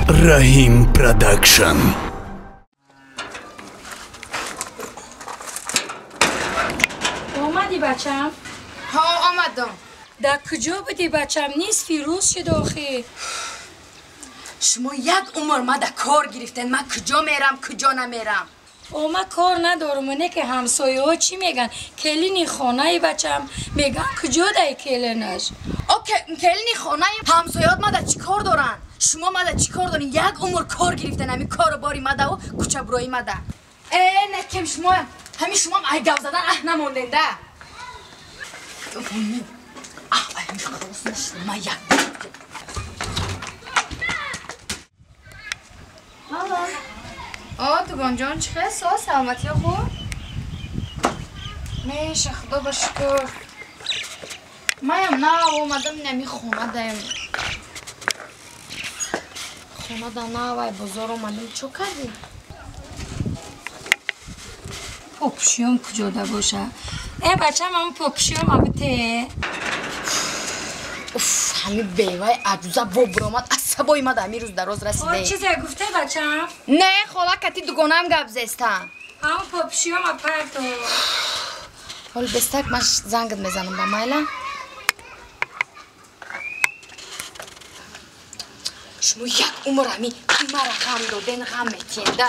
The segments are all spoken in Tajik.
Rahim Production. اومدی بچم؟ ها آمدم. در کجا بودی بچم؟ نیست فیروز شد آخه. شما یک عمر ما در کار گرفتین، من کجا میرم کجا نمیرم. ما کار ندارم. اونه که همسایه ها چی میگن؟ کلینی خانه بچم میگن کجا دای کلینش؟ کلینی خانه همسایهات ما در چی کار دارن؟ شما ما در چی کار دارین؟ یک عمر کار گرفتین، همین کار باری ما در و کوچه برای ما در. نکم شما همین شما ای گو زدن نموندین ده. همین خلاص نشد ما یک دوگان جان چه خیلی سلامتی خوب؟ میشه خدا با شکر. مایم نه اومدم نمی خونه دایم. خونه دا نه وای بزار اومدم چو کردی؟ پاپشیوم کجا دا باشه؟ بچم همون پاپشیوم هم بته؟ همین بیوه عجوزه بابرامد عصبای ما در روز دراز رسیده. چیزی گفته بچم؟ نه خاله کتی دوگانه هم گپ زستم. همون پاپشیوم هم پرتو. حال بستک من زنگت میزنم با مایلا. شما یک عمر همی مرا غم دادین غم میتینده.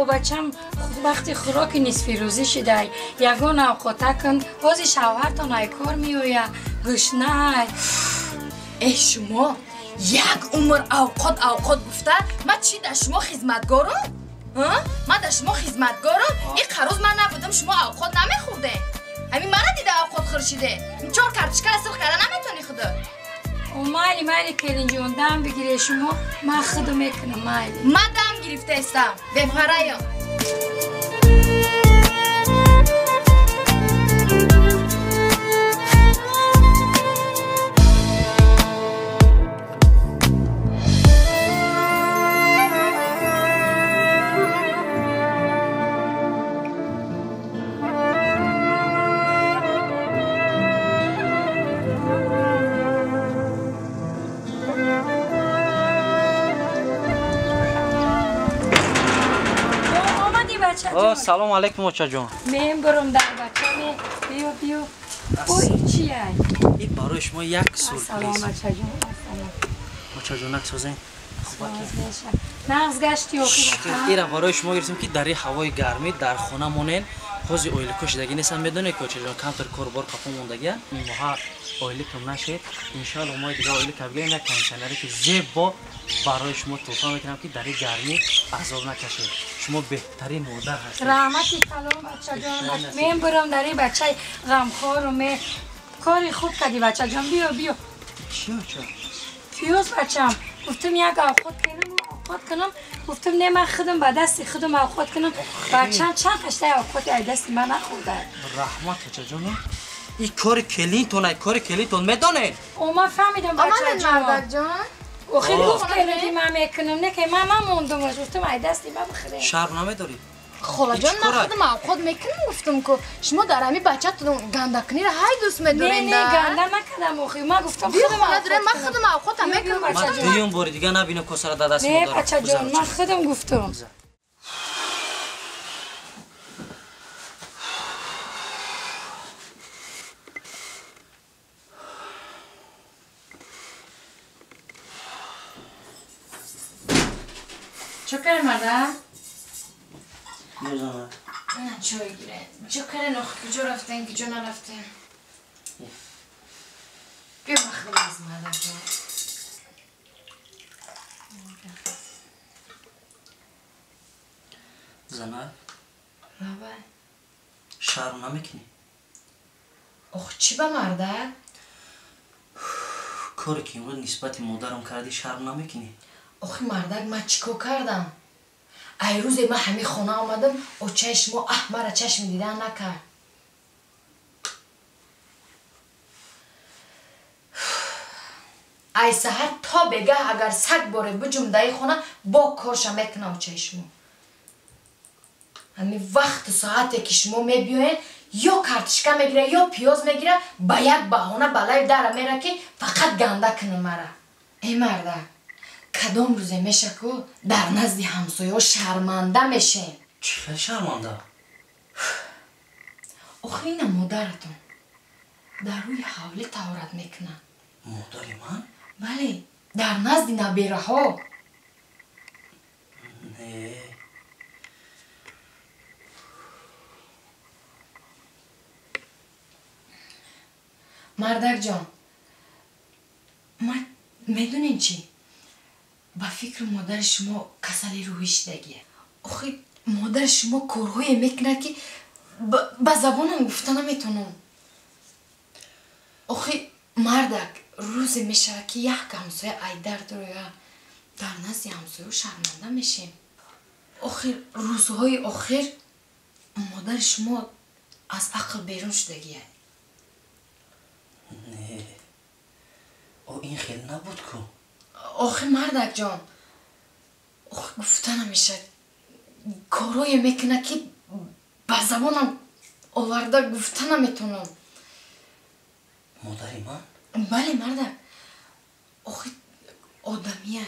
بچم وقتی خوراک نیست فیروزی شده یگان اوقاته کن بازی شوهرتان های کار میویه گشنه. شما یک عمر اوقات گفته من چی در شما خدمتگارم؟ من در شما خدمتگارم؟ این قروز من نبودم شما اوقات نمیخورده. همین من دیده اوقات خورشیده این چهار کارتشکر اصل کرده نمیتونی خدا. مالی کلین جون دم بگیره شما من خودو میکنم مالی. من دم گرفته استم بپرایم. سلام علیکم بچه جان. من برم در بچه بیو اوی چیه؟ این برای شما یک سرپریز. سلام بچه جان. بچه جان نکسازین. نغز گشتی آخی بچه. این را برای شما گرفتیم که در هوای گرمی در خانه مونین خوزی اویل کشیدگی نیستم میدونه که بچه جان کمتر کاربار قفا موندگی این ماه اویل کم نشید انشالله ما دیگه اویل کم بگیریم یک کانسنری که زیبا برای شما توفا میکنم که در گرمی عذاب نکشید. شما بهترین مادر هستید. رحمتی سلام بچه جان. من برم در این بچه غمخوار و من کاری خوب کردی بچه جان. بیا چیه؟ فیوز بچم گفتم یک اوقات کنم گفتم نه من خودم با دست خودم اوقات کنم بچم چند خشته اوقات ای دست من نخورده. رحمت بچه جان این کار کلیتون میدونین؟ من فهمیدم بچه جان. خیلی گفت که من میکنم نه که من موندم گفتم ای دستی من بخیره. شرم نمیداری؟ خاله جان من خودم اوقات میکنم گفتم که شما در همی بچه تون گندکنی را های دوست میدارین. نه گنده نکردم اخی من گفتم خودم اوقات کنم. من خودم اوقات هم میکنم بچه جان. دیگه باری دیگه نبینم کسر در دست نه بچه جان من خودم گفتم. چکر مادر؟ میزنم نه چای گیره چکر نخ کجا رفتین کجا نرفتین بیا مخدم از مادر جان. زنه رابع شرم نمیکنی؟ چی با مرده؟ کاری که امروز نسبت مادرم کردی شرم نمیکنی؟ آخه مردک من چیکار کردم؟ ای روز من همین خانه آمدم و چشم مرا چشم دیدن نکرد. ای سحر تا بگه اگر 100 باره بجم در خانه با کارشم میکنم چشمو. همین وقت ساعتی که شما میبیاین یا کارتشکا میگیره یا پیاز میگیره با یک بهانه بالای در میره که فقط گنده کنه مرا. ای مردک کدام روزه میشه که در نزد همسایه شرمنده میشین؟ چه شرمنده؟ آخه این مادرتون در روی حوله تهارت میکنن. مادری من؟ بله در نزد نبیره ها. نه مردک جان من میدونین چی؟ با فکر مادر شما کسل رویشتگیه. آخه مادر شما کارهایی میکنه که با زبانم گفته نمیتونم. آخه مردک روزی میشه که یک همسایه ایدر داره در نزد همسایه شرمنده میشیم. آخر روزهای آخر مادر شما از عقل بیرون شدگیه. نه او این خیلی نبود که. آخه مردک جان آخه گفته نمیشه کارایی میکنه که با زبانم آورده گفته نمیتونم. مادری من؟ بله مردک آخه آدمیه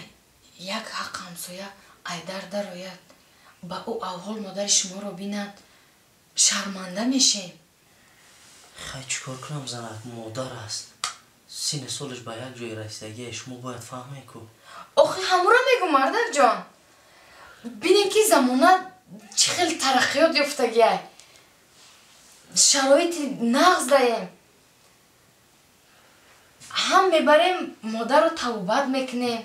یک حق همسایه ایدر در آید با او اول مادر شما رو بیند شرمنده میشه. خیلی چکار کنم زنک مادر است. سین سالش با یک جای رسیدگی شما باید فهمه که. آخه همون را میگو مردک جان بینین که زمانه چه خیلی ترقیات یافتگیه شرایط نغز داریم هم میبریم مادر رو توبت میکنیم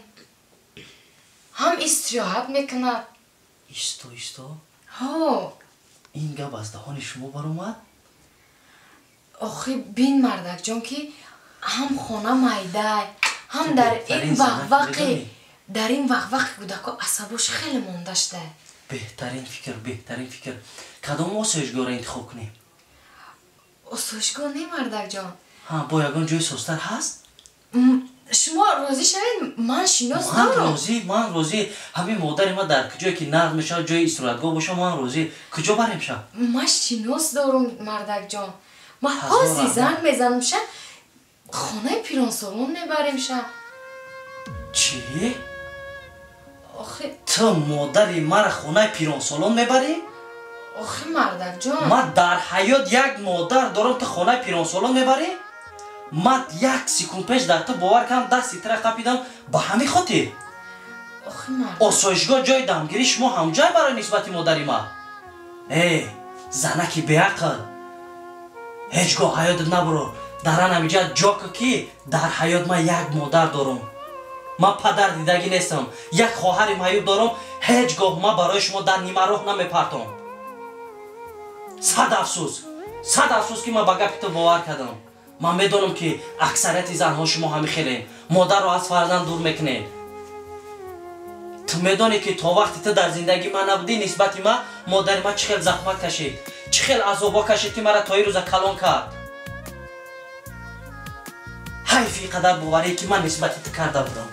هم استراحت میکنه. ایستا ها این گپ از دهان شما برآمد؟ آخه بین مردک جان که هم خانه مایده هم در این وقت کودکا عصباش خیلی مونده شده. بهترین فکر کدام آسایشگاه را انتخاب کنیم؟ آسایشگاه نه مردک جان. ها با یگان جای سوستر هست؟ شما راضی شوید من شناس من دارم. من راضی همین مادر ما در کجایی که نقد میشه جای استراحتگاه باشه من راضی. کجا بریم شب؟ من شناس دارم مردک جان. من حاضی زنگ میزنم شب خانه پیران سالون میبریم شب. چی؟ آخه تو مادری مرا خانه پیران سالون میبری؟ آخه مردک جان من در حیات یک مادر دارم تو خانه پیران سالون میبری؟ من یک سکون پیش در تو باور کردم دستی تره قپیدم با همین خاطر. آخه مردک آسایشگاه جای دمگیری شما هم جای برای نسبت مادری ما. ای زنکی بیعقل هیچگاه حیات نبرو در نمیجا جا که در حیات من یک مادر دارم. من پدر دیدگی نیستم یک خواهر معیوب دارم هیچگاه من برای شما در نیمه راه نمیپرتم. صد افسوس که من با گپ تو باور کردم. من میدونم که اکثریت زنها شما همین خیلی مادر رو از فرزند دور میکنین. تو میدونی که تا وقتی تو در زندگی من نبودی نسبت من مادر من چه خیلی زحمت کشید چه خیلی عذابا کشید که مرا تا این روز کلان کرد. حیفی قدر باوری که من نسبت تو کرده بودم.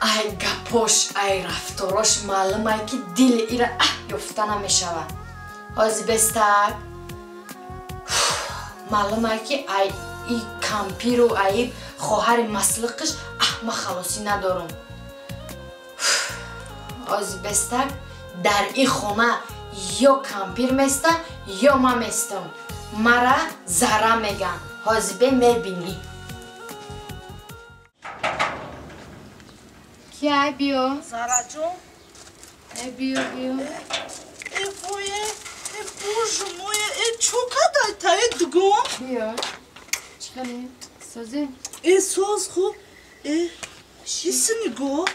ای گپاش ای رفتاراش معلومه که دل ایره یافته نمیشود. حاضی بستک معلومه که ای کمپیر و ای خواهر مسلقش ما خلاصی ندارم. حاضی بستک در این خونه یا کمپیر میسته یا من میستم. مرا زهره میگن. حاضی به میبینی کی ای بیو؟ Zara John, ای بیو Боже мой, чокадай тае дугон. بیو چخلی؟ سازی؟ Соз хуб. Шисини го.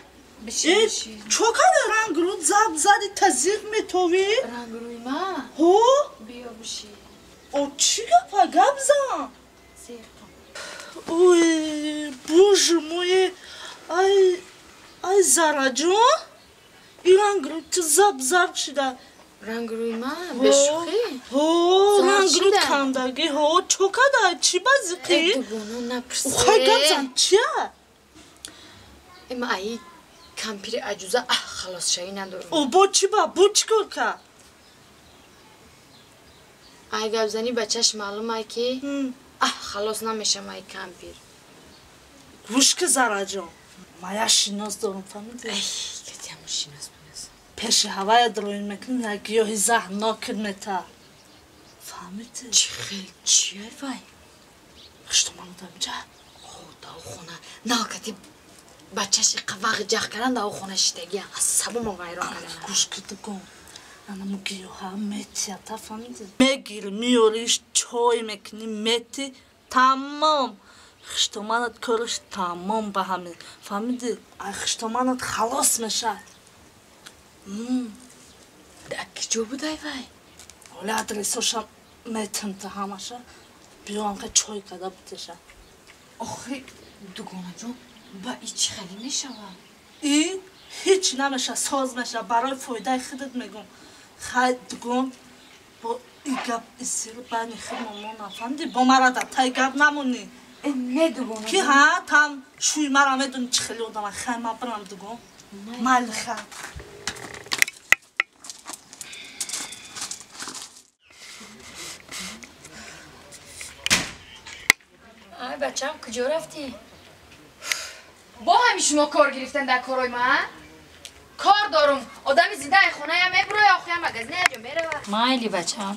بشی Чокадай рангру заб зади тазиқ метови. رنگ روی ما Ҳо? بیا بشی о чӣ гапа гап зан? Ой, боже мой, ай Зараҷон, ин рангрӯй ту заб шуда. Рангрӯй ман бешухӣ? Рангрӯй кандагӣ, чокадай чӣ базиқӣ? Дугоно напирсе. Ухай гап зан чия? Эма аи кампири аҷуза халосшавӣ надорам. Бо чӣ ба бу чӣ кор кард? ай гапзанӣ ба чашм маълумай ки халос намешам ай кампир. гӯш ки Зараҷон, мая шинос дорам, фаҳмидӣ? Катиаму шинос бинасам. пеши ҳавая дроин мекунӣ, як гиёҳи заҳрнокир мета. Фаҳмидӣ? Чӣ хел чия вай? Хиштоманудамҷа. Давхона накати бачаши қавағи ҷах кардан давхона шитагия асабумо вайрон кардан. Гӯш ки дугон, анаму гиёҳа метията, фаҳмидӣ? Мегири, миёриш, чой мекунӣ, метӣ, тамом. хиштоманат кориш тамом ба ҳамин. Фаҳмидӣ? Ай хиштоманат халос мешавад. Дар киҷо будай вай? ҳоли адресошам метинта ҳамаша. биёам ка чой када бутеша. Охи дугонаҷон ба и чӣ хеле мешавад? ин ҳеҷ намеша, соз меша, барои фоидаи худат мегӯм. хай дугон бо и гап исир байни худ мамон нафаҳмидӣ? бо мара дар тай гап намонӣ. Не дугонаҷон. ки ҳа там шӯи мара медони чӣ хеле одама. хай ма бирам дугон. майли хай. ай бачам куҷо рафтӣ? бо ҳами шумо кор гирифтан дар корои ман? кор дорум. одами зиндаи хонаям мебурои охоя магазини аҷо меравад. майли бачам.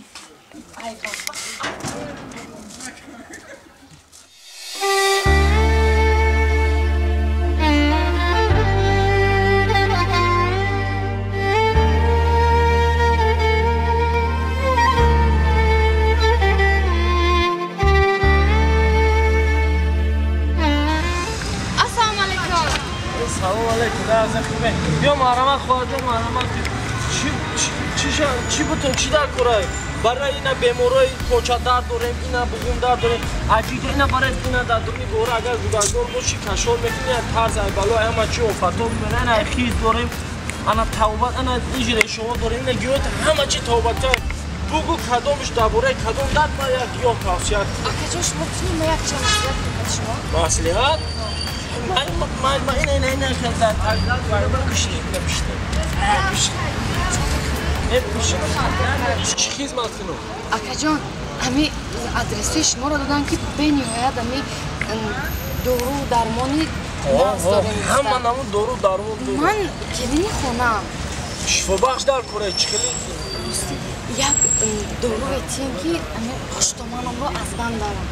بیا مرحمت خواهد مرحمت چی بودن چی در کارای برای اینا بیمورای پوچه در داریم اینا بگون در داریم عجیده اینا برای اینا در دورمی گوره اگر زودگار باشی کشور میکنی ترز ای بلا همه چی افتاد میرن ای خیز داریم انا توبت انا اجره شما داریم اینا گیوت همه چی توبت کرد بگو کدامش درباره کدام در با یک گیاه توصیه آکجان شما بتونیم ما یک چند مصلیحت کنید شما؟ مصلیحت؟ ما اینا که در تقدیرات برای کشید نمیشته چی خدمت کنم؟ آکجان همی آدرسی شما را دادن که به نهایت همی دارو و درمانی ناز داریم همه نمون دارو درمان داریم من کلینی خونم شفا بخش در کره چی کلینی؟ یک دارو ایتیم که همی پشتمانم رو از بند دارم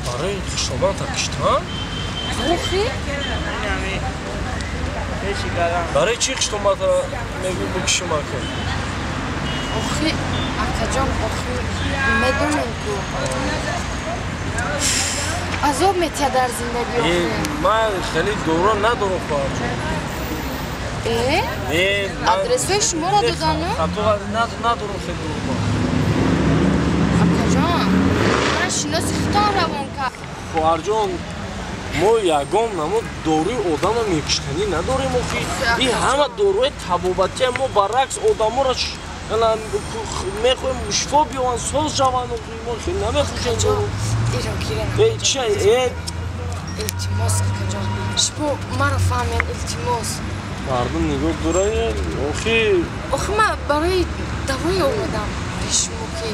برای خشتمان تا کشتن؟ آخی؟ برای چی خشتمان تا میگوی بکشم کن؟ آخی آکجان آخی میدونم که عذاب میتیه در زندگی آخی من خیلی دوران ندارم خواهد آدرسوی شما را دادن؟ خطو ندارم خیلی دوران آکجان من شناسی خطان روان کرد خواهر جان ما یگام نمو داروی آدم میکشتنی نداریم آخی این همه داروی طبابتی ما برعکس آدم ها را میخوایم شفا بیان ساز جوان آخی ما خیلی نمیخوشیم دارو ایران چه التماس آکجان شما مرا فهمین التماس مردم نگاه دارای آخی من برای دوای آمدم پیش شما که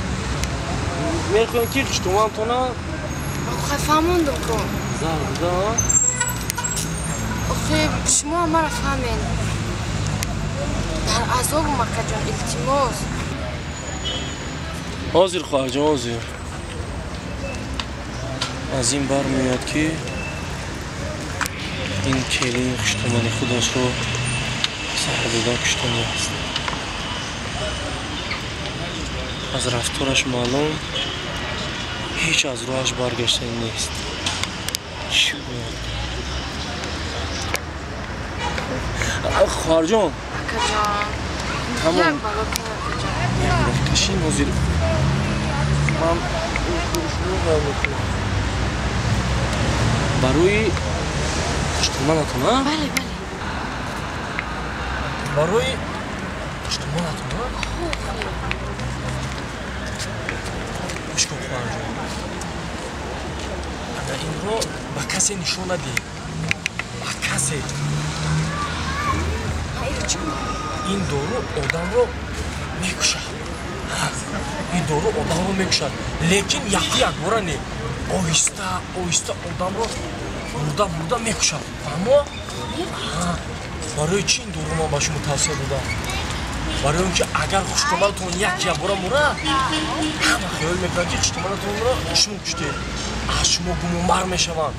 میخوایم که خشتمان تو نه آخی فهموندم کن زرده ها آخی شما مرا فهمین در عذابم آکجان التماس حاضر خواهر جان حاضر از این بر میاد که این کلی خشتمان خودش رو سهردادان کشتنی است از رفتارش معلوم هیچ از رویش برگشتنی نیست چی بود؟ خواهر جان اکا جان تمام. یک بابا که اکا جان قشنگ وزیر من برای پشتمانتون ها؟ بله بله برای پشتمانتون ها؟ گوش کن خواهر جان اگر این رو به کسی نشون ندی به کسی این دارو آدم رو میکشد این دارو آدم رو میکشد لیکن یکی یک باره نه آهسته آهسته آدم رو مرده میکشد اما برای چی این دارو من به شما توصیه دادم برای اینکه اگر خشکمالتون یک باره موره همه خیال میکنن که خشکمالتون رو شما کشتید از شما گمانبر میشوند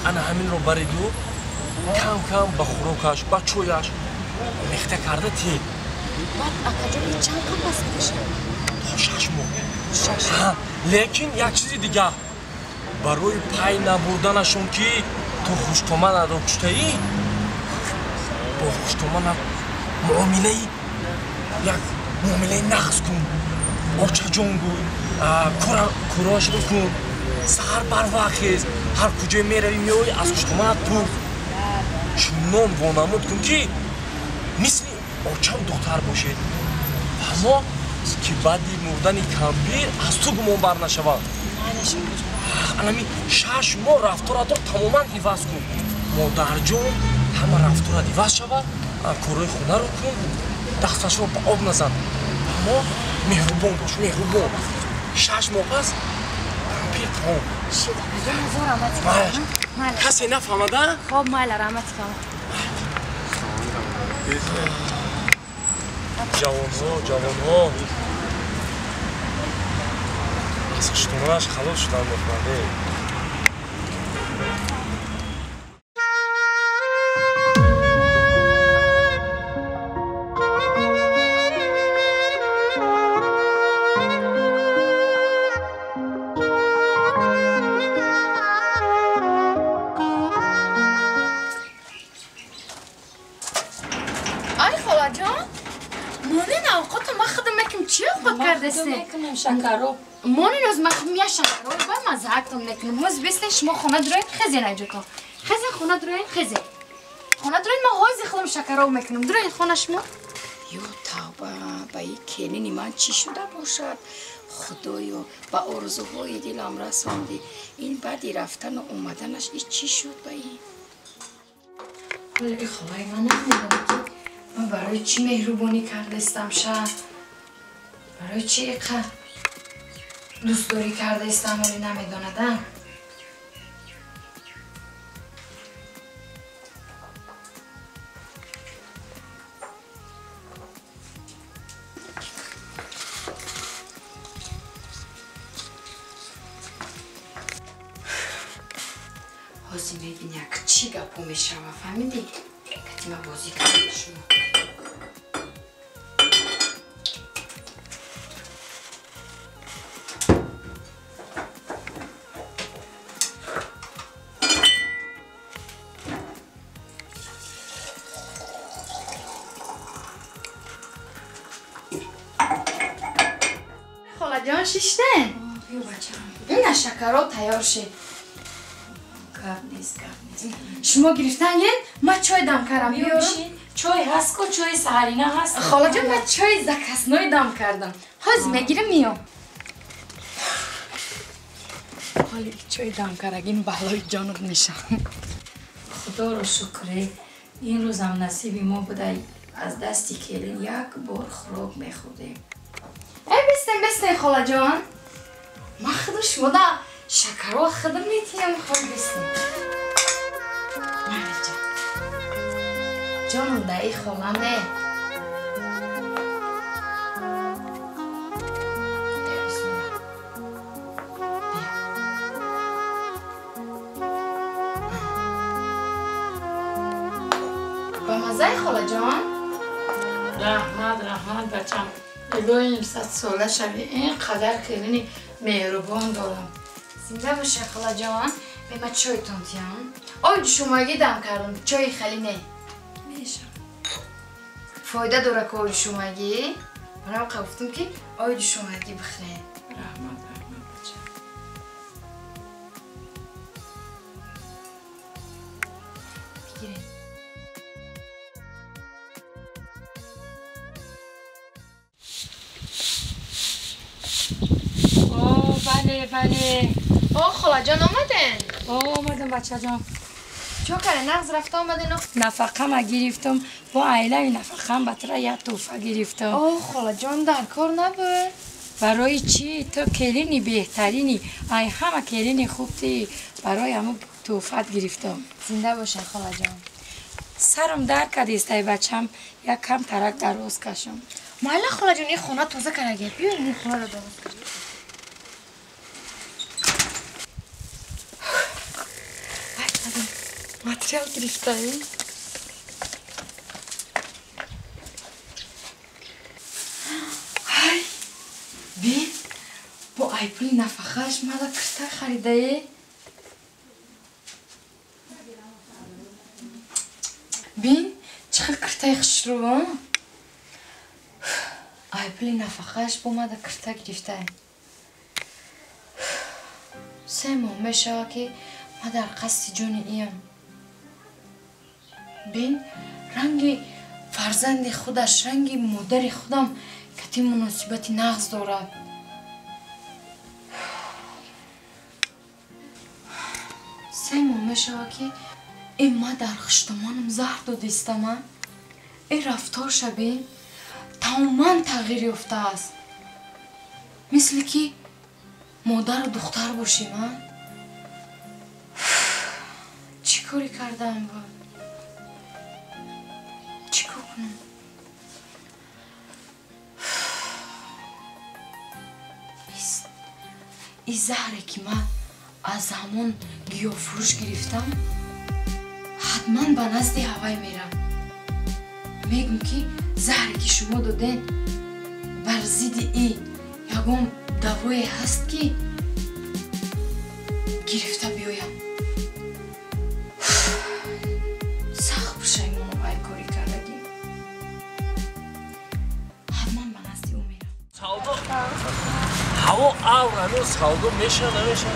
انا همین رو برای دو کم کم به خوراکش به چویش میخته کرده تی بعد اکا جان این چند کم بس میشه؟ تا 6 ماه لیکن یک چیزی دیگه برای پای نبردنشون که تو خوشتومن رو کشته ای با خوشتومن معامله یک معامله نقص کن آچه جان گوی کراش بکن سهر بر وقت خیز هر کجای میروی میوی از خوشتومنت پول چونان وانمود کن که مثل آچه دختر باشید اما که بعدی مردن کمپیر از تو گمان بر نشود الان 6 ماه رفتارات رو تماما عوض کن مادر جان همه رفتارات عوض شود کارهای خونه رو کن دستش رو به آب نزن اما مهربان باش مهربان 6 ماه پس کمپیر تمام شید اکا جان هزار رحمت کنم کسی نفهمده؟ خب مال رحمت کنم جوان ها از خشتومنش خلاص شدن مفرده آی خاله جان مانین اوقات ما خودم میکنم چی اوقات کردسته؟ میکنم شکرو مانین از مخمیه شکرو با مزاقتون میکنم موز بیستن شما خونه دروین خزین اینجا تا خزین خونه دروین خزین خونه دروین ما هایزی خودم شکرو میکنم دروین خونه شما یو توبه با این کلینی من چی شده باشد خدایا با آرزوهای دلم رساندی این بعدی رفتن و اومدنش این چی شد با این ولی خواهی من نمیدونم که من برای چی مهربانی کردستم شد برای چی اینقدر دوست داری کردستم ولی نمیدوندم حاضی میگین یک چی گپو میشه و فهمیدی؟ کتی ما بازی کرده شما خاله جان شیشته؟ بیا بچه‌م این شکرها تیار شد گپ نیست شما گرفتن گین ما چای دم کردم بیارم چای هست کو چای سهرینه هست خاله جان من چای زکسنوی دم کردم حاض میگیرم میام حالی چای دم کردگین بالای جانت میشم خدا رو شکره این روز هم نصیبی ما بوده از دستی کلین یک بار خوراک میخوردیم ای بستین خاله جان ما خودم شما دا شکرها خودم میتیم خود بستین مالی جان جانم دا ای خالمه با مزه خاله جان رحمت بچم الهی این 100 ساله شوی اینقدر کلینی مهربان دارم زنده باشه خاله جان به ما چای تانتیان آی شما اگه دم کردم چای خالی نه میشم фоида дора ки оби шумагӣ. Манам гуфтам ки оби шумагӣ бихӯред. раҳмат бача. Бигиред. бале. خالاجان آمدن. اومدم بچه جان. چو کاره نغز رفته آمدن؟ نفقه ما گرفتم با عائله نفقه برای یک توفه گرفتم. خالاجان در کار نبود. برای چی؟ تو کلینی بهترینی. ای همه کلینی خوبی برای همون توفه گرفتم. زنده باشین خالاجان. سرم درد کرد استای بچم یک کم ترک درست کشم. مالا خالاجان این خونه تازه کرده. بیا این خونه رو درست کن. ماتریال گرفته ای؟ های بین با ایپلی نفخهش مالا کرته خریده ای؟ بین چقدر کرته خوش رو ایپلی نفخهش با مالا کرته گرفته ای؟ 3 ماه میشه که ما در قصد جون ایم. بین رنگ فرزند خودش رنگ مادر خودم کتی مناسبت نغز دارد. 3 ماه میشه که این ما در خشتمانم زهر دادستم. این رفتار شبین تماما تغییر یافته است. مثل که مادر و دختر باشیم. چی کاری کردم با؟ چی کار کنم؟ این زهره که من از همون گیاه فروش گرفتم حتما به نزد هوای میرم. میگم که زهره که شما دادین بر ضد این یکم دوایی هست که گرفته بیایم. سخت پشیمونم ای کاری کردگی. حتما به نزد او میرم. سودا هوا آورانو سودا میشه نمیشه.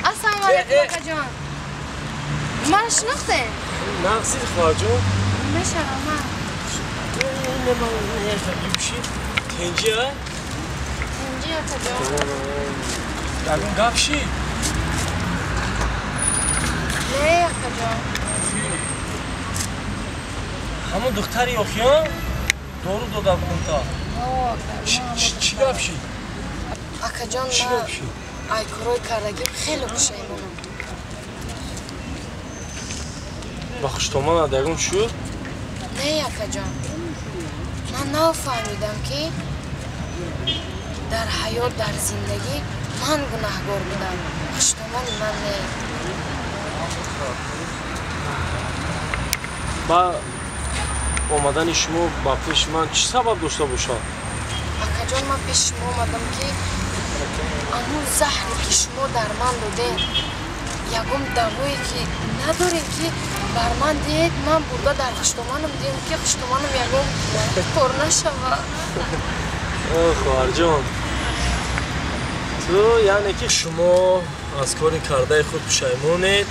السلام علیکم کاکا جان. من شناخته؟ نقصی خواجون میشه من. نه من نمیشه بشی. تنجی ها؟ تنجی ها کاکا جان. دارم گپشی. نه کاکا جان. همون دختری آخیان دارو داده بودم تا. چی گپشی؟ کاکا جان چی من گپشی؟ ای کارای کردگیم خیلی پشیمونم. با خشتمان ادگون شد؟ نه یکا جان. من نفهمیدم که در حیات در زندگی من گناهگار بودم. خشتمان من نه. با آمدن شما با پیش من چی سبب داشته باشه؟ اکا جان من پیش شما آمدم که امون زهری که شما در من دادین یکم دوایی که نداریم که بر من دید من برده در خشتمانم دیم که خشتمانم یکم پر نشوه. خواهر جان تو یعنی که شما از کار کرده خود پشیمونید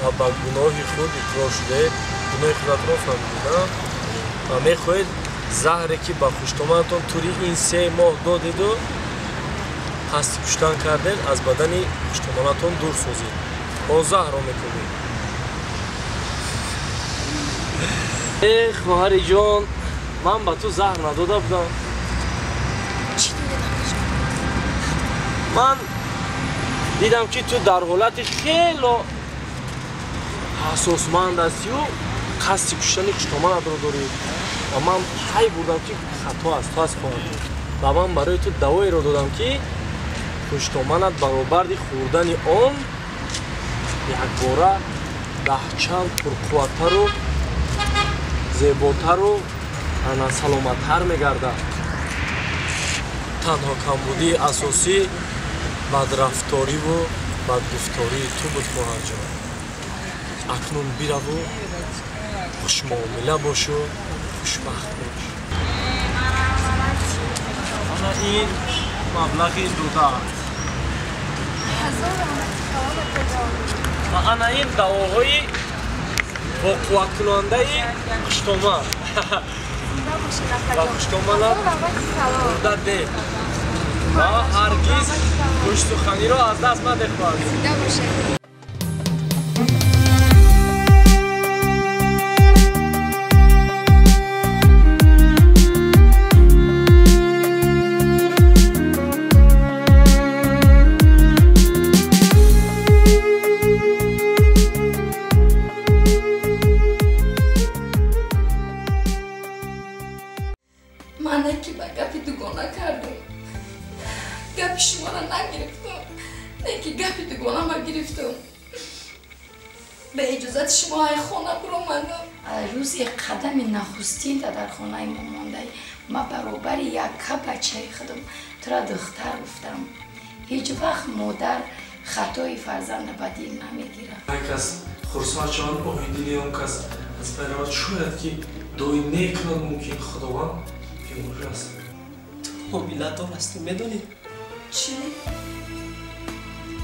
و با گناه خود اقرار شدید، گناه خودت را فهمیدید و میخواهید زهری که با خشتمانتون توری این 3 ماه دادید و قصد کشتن کردید از بدن خشتمانتون دور سازید با زهر را میکنید. ای خواهر جان من با تو زهر نداده بودم. چی دیدن اکا جان؟ من دیدم که تو در حالت خیلی حساسمند هستی و قصد کشتن خشتمانت رو داری و من پی بردم که خطا است تو از خواهد و من برای تو دوایی رو دادم که خشتمانت برآورد خوردن آن یک باره 10 چند پرقوت‌تر و زیباتر و سلامت‌تر می‌گردد. تنها کمبودی اساسی بدرفتاری و بدگفتاری تو بود خواهر جان. اکنون بیرو و خوش معامله باشو خوشبخت باش. انا این مبلغی دودت. انا این دواهای وقوع کننده خشتومه. و خشتومه دودت ده. و هرگز گوش سخنی رو از دست مده خواهد. به اجازت شما های خانه برآمدم. روز قدم نخستین در خانه ما مانده ما برابر یک بچه خودم تو را دختر گفتم. هیچ وقت مادر خطای فرزند به دل نمیگیره. یک از خورسانچان اویدیلی اون کس از برات شاید که دوی نیکنان ممکن خداوند بیموری است. تو حامله دار هستی میدونی؟ چی؟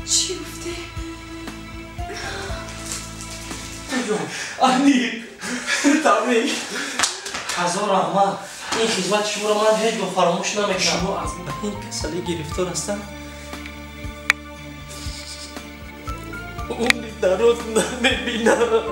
چی گفتی؟ انی تامی هزار رحمت این خدمت شما را من هیچ با فراموش نمیکنم. شما از این کسلی گرفتار هستن؟ عمری دراز نمیبینم.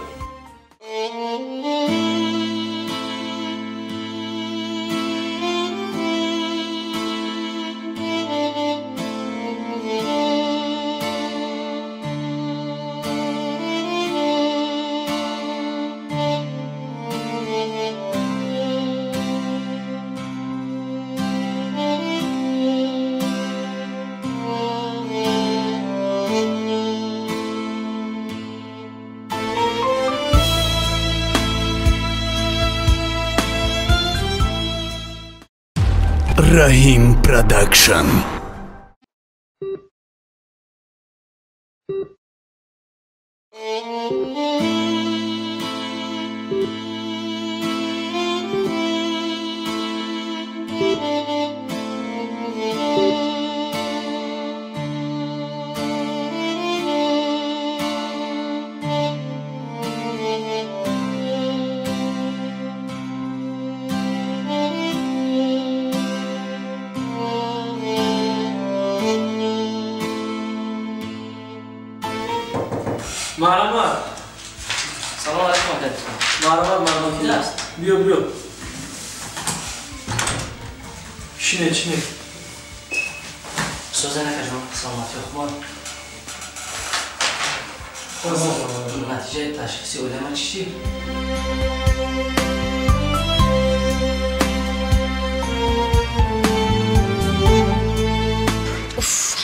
Rahim Production. مرحبا. سلام علیکم. مرحبا کی است؟ بیا. چینه. سوزه نکجم سلامتی خوبان. نتیجه تشخیصی علمه چی؟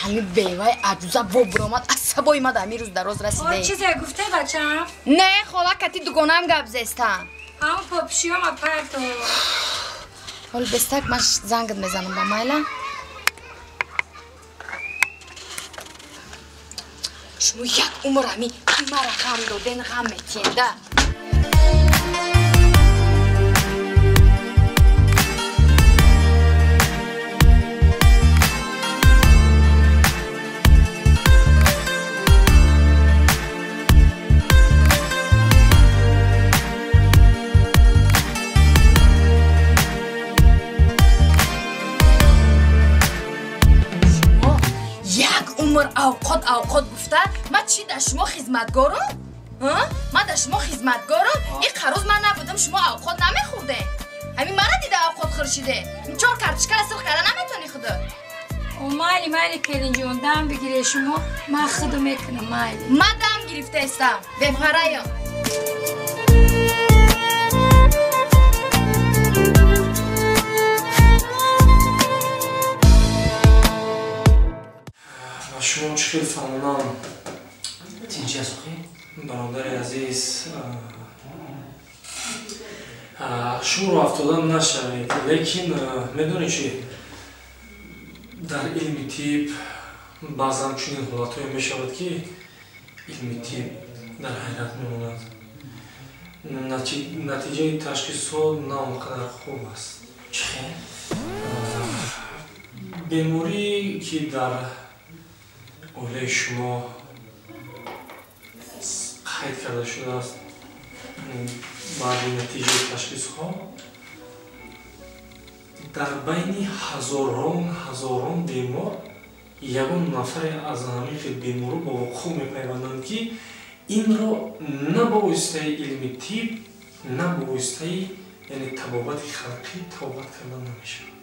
همین بیوای عجوزه با برآمد از سبای ما در روز دراز رسیده. چیزی گفته بچم؟ نه خاله کتی دوگانه هم گپ زستم. همون پاپشی هم پرتو. حال بستک من زنگت میزنم با مایلا. شما یک عمر همی مرا غم دادن غم میتینده. اوقات گفته من چی در شما خدمتگارم؟ من در شما خدمتگارم؟ این قروز من نبودم شما اوقات نمیخورده. همین مرا دیده اوقات خورشیده. این چهار کارتشکر اصل کرده نمیتونی خدا. مالی کلین جون دم بگیره شما من خودو میکنم مالی. من دم گرفته استم بپرایم. شما چخیل فهمونم تینچی از خوی؟ برادر عزیز شما رو افتادن نشوید لیکن میدونی چی در علم طب بعضا چنین حالتهایی میشود که علم طب در حیرت میماند натиҷаи ташхисҳо на он қадар хуб аст. Чӣ хел? беморӣ ки дар оилаи шумо қайд карда шудааст баъди натиҷаи ташхисҳо дар байни ҳазорон бемор ягон нафаре аз ҳамихи бемору ба вуқӯъ мепайванданд ки инро на ба воситаи илми тиб на ба воситаи яъне табобати халқӣ табобат карда намешавад.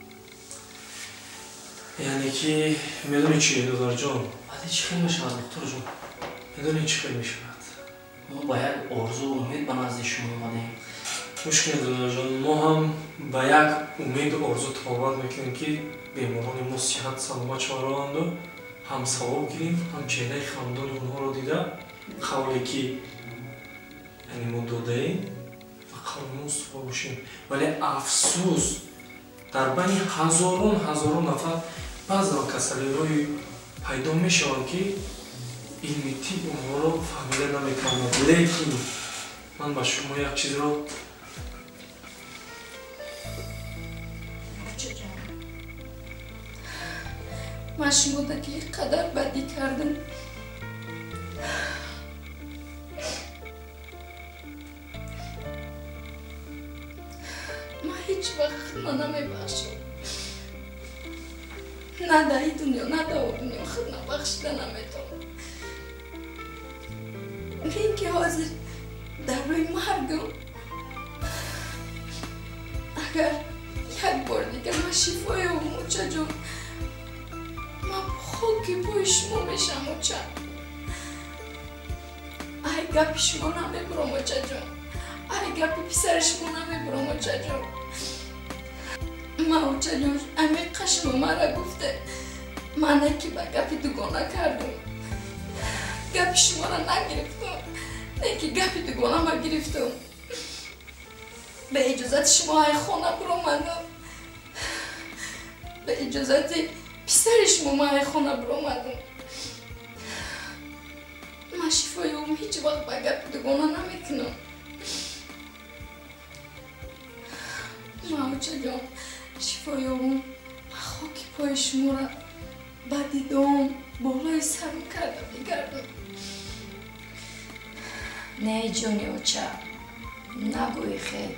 яъне ки медони чи додарҷон? Баъди чӣ хел мешавад духтурҷон? медони чӣ хел мешавад? мо ба як орзу умед ба назди шумо омадаем. мушкил додарҷон, мо ҳам ба як умеду орзу табобат мекунем ки беморони мо сиҳат саломат шаванду ҳам савоб гирем, ҳам чеҳраи хамдони онҳоро дида қавле ки яъне мо додаем ва қавли мо устувор бошем. вале афсӯс дар байни ҳазорон нафар баъзан касалиҳои пайдо мешаванд ки илми тиб онҳоро фаҳмида наметавонад. лекин ман ба шумо як чизро ман шумода ки қадар бадӣ кардам. ман ҳеҷ вақт хидма намебахшам. на дар ин дунё, на дар он дунё хидма бахшида наметавонам. мен ки ҳозир дар рӯи маргам, агар як бор дигар ман шифо ёбам учаҷон, ман хоки пои шумо мешам уча. ай гапи шумо намебурам учаҷон, ай гапи писари шумо намебурам учаҷон. ман учаҷон амиқа шумо мара гуфте мане ки ба гапи дугона кардам. гапи шуморо нагирифтам, не ки гапи дугонама гирифтам. به اجازت شما های خانه برآمدم. به اجازت پسر شما های خانه برآمدم. من شفای اون هیچ وقت به گپ دوگانه نمیکنم. ماوچه جان شفای اون خاکی پای شما را به دیدم بالای سرم کرده بگردم. نه جونی اوچه نگوی خیلی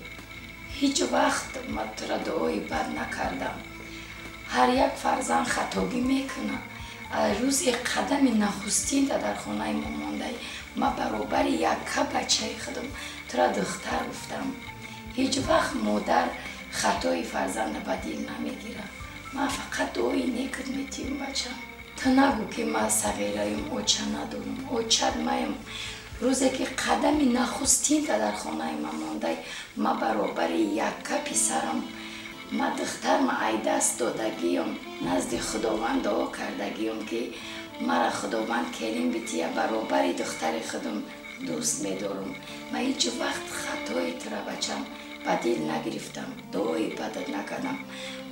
هیچ وقت من تو را دعایی بد نکردم. هر یک فرزند خطاگی میکنه. روزی قدم نخستین در خانه ما مانده ما برابر یک بچه خودم تو را دختر گفتم. هیچ وقت مادر خطای فرزند به دل نمیگیره. من فقط دعایی نیکت میتیم بچم. تو نگو که من صغیرایم اوچه ندارم. اوچه مایم. روزی که قدم نخستین در خانه ما مانده ما برابر یک پسرم ما دختر ما ای دست دادگیم نزد خداوند دعا کردگیم که مرا خداوند کریم بیتیه برابر دختر خودم دوست میدارم. من هیچ وقت خطای ترا بچم به دل نگرفتم، دعای بدت نکردم.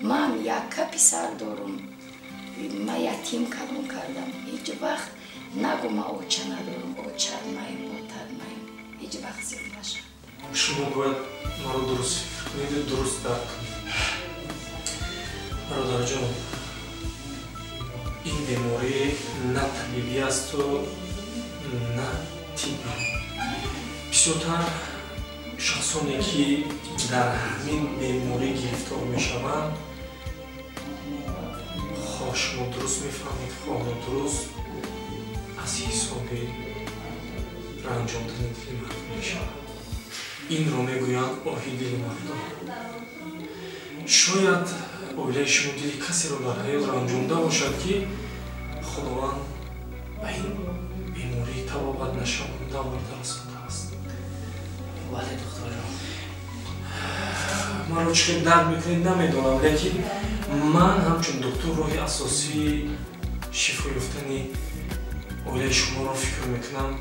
من یک پسر دارم، من یتیم کردم. هیچ وقت نگو ما اوچه ندارم، اوچه مایم، اوتر مایم. هیچ وقت زیر نشد. شما باید ما رو درست فکر کنید، درست درک کنید. برادر جان، این بیماری نه طبیبی است و نه طبی. بسیارتر شخصانی که در همین بیماری گرفتار میشوند، خواه شما درست میفهمید، خواه درست از حساب رنجام دادن دل مردم میشوند. این رو میگویند آهی دل مردم. شاید اولیه شما دل کسی رو در حیات رنجامده باشد که خداوند به این بیماری تبابت نشونده آورده رسانده است. بله دکتر جان. من رو چقدر درک میکنید نمیدونم، لیکن من همچون دکتر روی اساسی شفا یافتن اولیه شما رو فکر میکنم.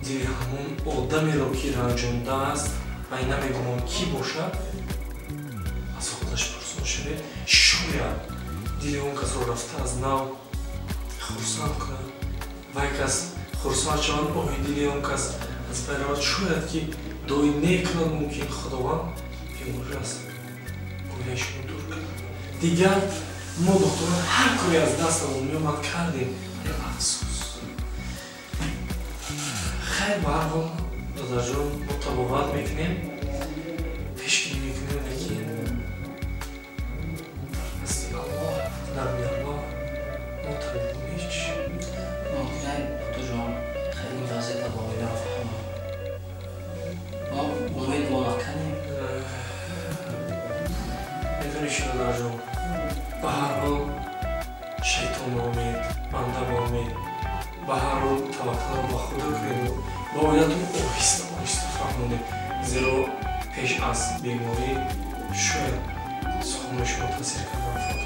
دل همون آدمی رو که رنجانده است و نمیدونم کی باشد از خودش پرسان شده، شاید دل اون کس رو رفته از نو خرسان کنه و یک کس خرسان شوند آهی دل اون کس از برای شاید که دوی نیکنان ممکن خداوند بیماری است گویشون دور کنه دیگر ما دکتران هر کاری از دستمون میومد کردیم افسوس خیر به هر حال دادر جان ما تبابت میکنیم پیشگیری میکنیم لیکن دستی الله نرمی الله ما تردید نیچ ممکن دکتر جان خیلی این وضعیت با آیله فهمم ما امید ما نکنیم میدونی چی دادر جان به هر حال شیطان امید بنده با امید به هر حال توکل رو به خدا کنیم باید اون آهسته آهسته فهمونیم زیرا پیش از بیماری شاید سخن شما تاثیر کردن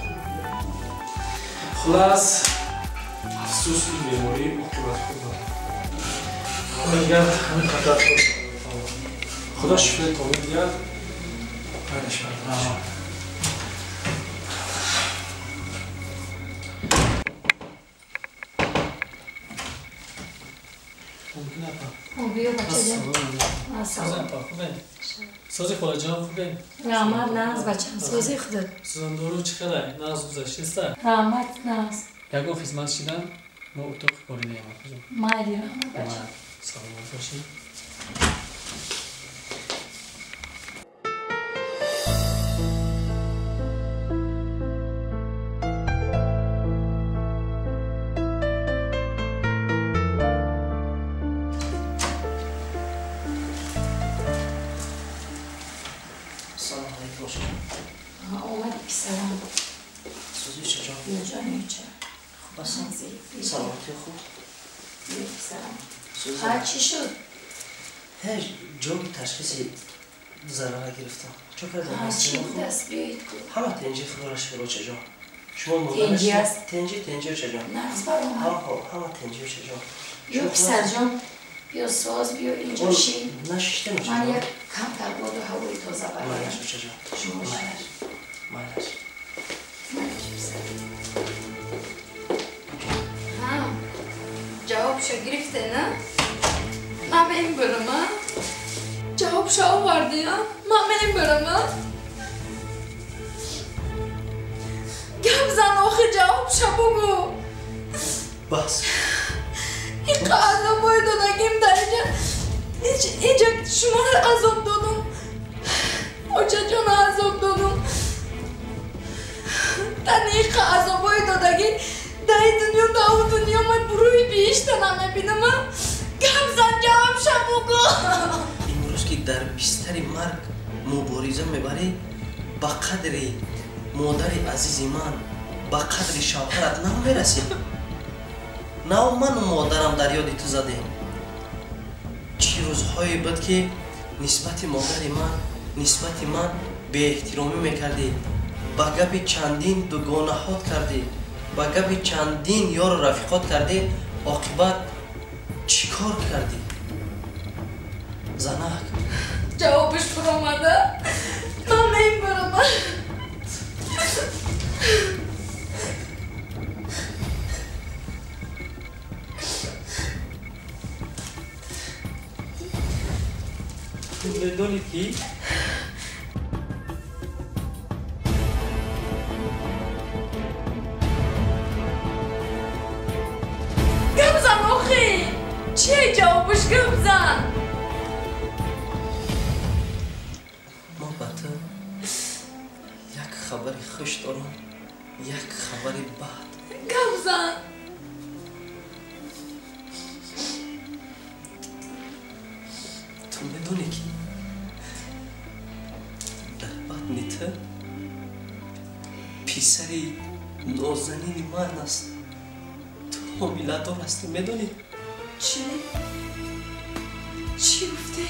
خلاص افسوس این بیماری عاقبت خود نداره دیگر همین قدر خدا شفای تامین دیگر بعدش برداشت بیا بچه جان سوزن پا خوبه؟ سوزی خدا جان خوبه؟ رحمت ناز بچه سوزی خودت سوزن دورو چی خیلی؟ ناز گذاشتی است؟ رحمت ناز یکو خدمت شدم ما اتاق کاری نیامد کجا؟ مایلی رحمت بچه سلامت باشی اومدی پسرم سوزی چجا؟ بیا جانی چه خوب هستم؟ سلامتی خوب؟ بیا پسرم سوزی ها چی شد؟ هیچ جوی تشخیصی ضرره گرفتم چون کردم ها چی هستیم بود خوب؟ دست بیایید کن همه تنجی خدا را شکر و چجا؟ شما تنجی هست؟ تنجی و چجا؟ نقص بر اومد همه تنجی و چجا؟ بیا پسر جان بیا ساز بیا اینجا شین نششته نو چجا؟ من یک کم تر باد و هوای تازه برایم مایلش و چجا؟ شما شد مایلش جوابشو گرفته نه؟ من این برم ها؟ جوابشو آوردی ها؟ من این برم ها؟ گم زن آخه جوابشو بگو بس این عذاب های دادگیم در اینجا شما رو عذاب دادم اوچه جان عذاب دادم تنی عذاب های دادگی در این دنیا در اون دنیا من بروی بیشتر نمیبینم گم زن جواب شبو گو امروز که در بستر مرگ مبارزه میبری با قدر مادر عزیز من با قدر شوهرت نمیرسی نه من و مادرم در یاد تو زدیم چی روزهایی بود که نسبت من به احترامی میکردی با گپ چندین دوگانهات کردی با گپ چندین یار و رفیقات کردی عاقبت چی کار کردی؟ زنک جوابش پر آمده من این برم تو بدونی کی؟ گم زن آخی چیه جوابش گم زن ما با تو یک خبر خوش دارم یک خبر بد گم زن تو میدونی که در بطن تو پسری نازنین من است تو حامله دار هستی میدونی چی؟ چی گفتی؟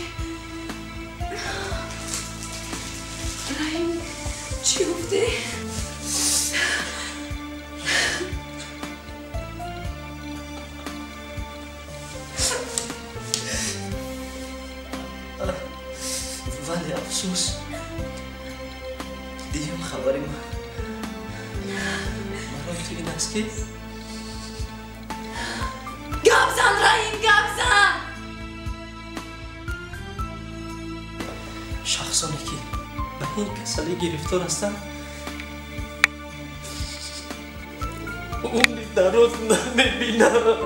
رحیم چی گفتی؟ ولی افسوس دیم خبری من برای تو این است که گم زن رحیم گم زن شخصانی که به این کسلی گرفتار هستند عمری دراز نمیبینم.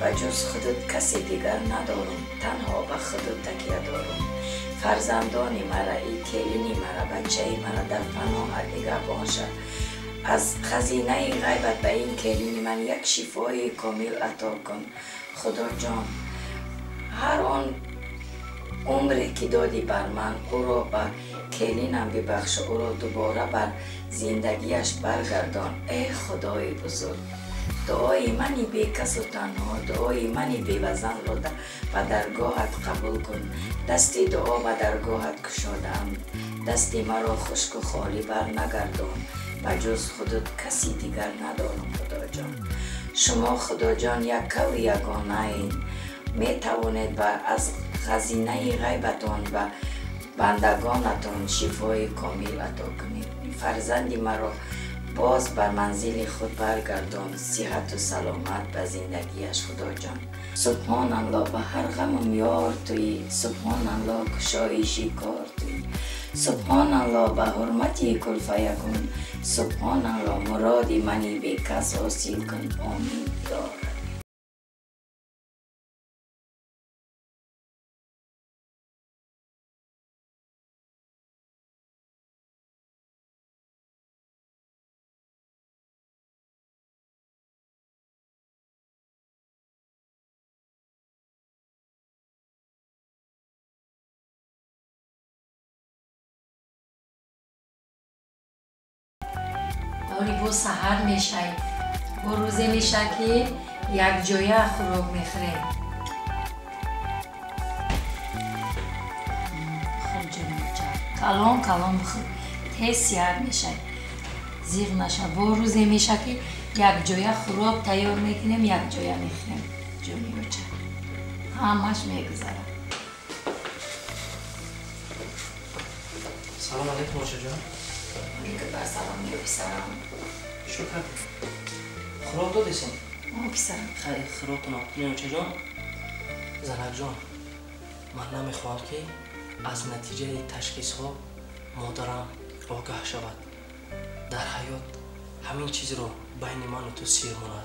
بجز خودت کسی دیگر ندارم، تنها به خودت تکیه دارم. فرزندانی مرا، ای کلینی مرا، بچه مرا در پناه دیگر باشد. از خزینه غیبت به این کلینی من یک شفای کامل عطا کن خدا جان. هر آن عمری که دادی بر من، او را به کلینم ببخش، او را دوباره بر زندگیش برگردان ای خدای بزرگ. دعای منی بی کس و تنها، دعای منی بی وزن را به درگاهت قبول کن. دستی دعا به درگاهت کشادم، دستی مرا خشک و خالی بر نگردان. بجز خودت کسی دیگر ندارم خدا جان. شما خدا جان یک و یگانه این، می توانید از خزینه غیبتان و بندگانتان شفای کامل عطا کنید. فرزندی مرا باز بر منزل خود برگردان، صحت و سلامت به زندگیش خدا جان. سبحان الله، به هر غمم یار توی، سبحان الله کشایشی کار توی، سبحان الله به حرمتی کل فیکون، سبحان الله مرادی منی بی کس حاصل کن. آمین یا رب. ولی با سحر میشه، با روزه میشه که یک جایه خوراک میخوریم. خب جانم جان، کلام کلام بخور، تیز سیار میشه، زیغ نشه. با روزه میشه که یک جایه خوراک تیار میکنیم، یک جایه میخوریم. جانم جان، همش میگذره. سلام علیکم موچه جان. علیکم بر سلام یا پسرم. شکر. خوراک دادیسین؟ پسرم. خیلی خوراک نکنیم موچه جان. زنک جان، من نمیخواهم که از نتیجه تشخیص ها مادرم آگاه شود. در حیات همین چیز رو بین من و تو سیر ماند.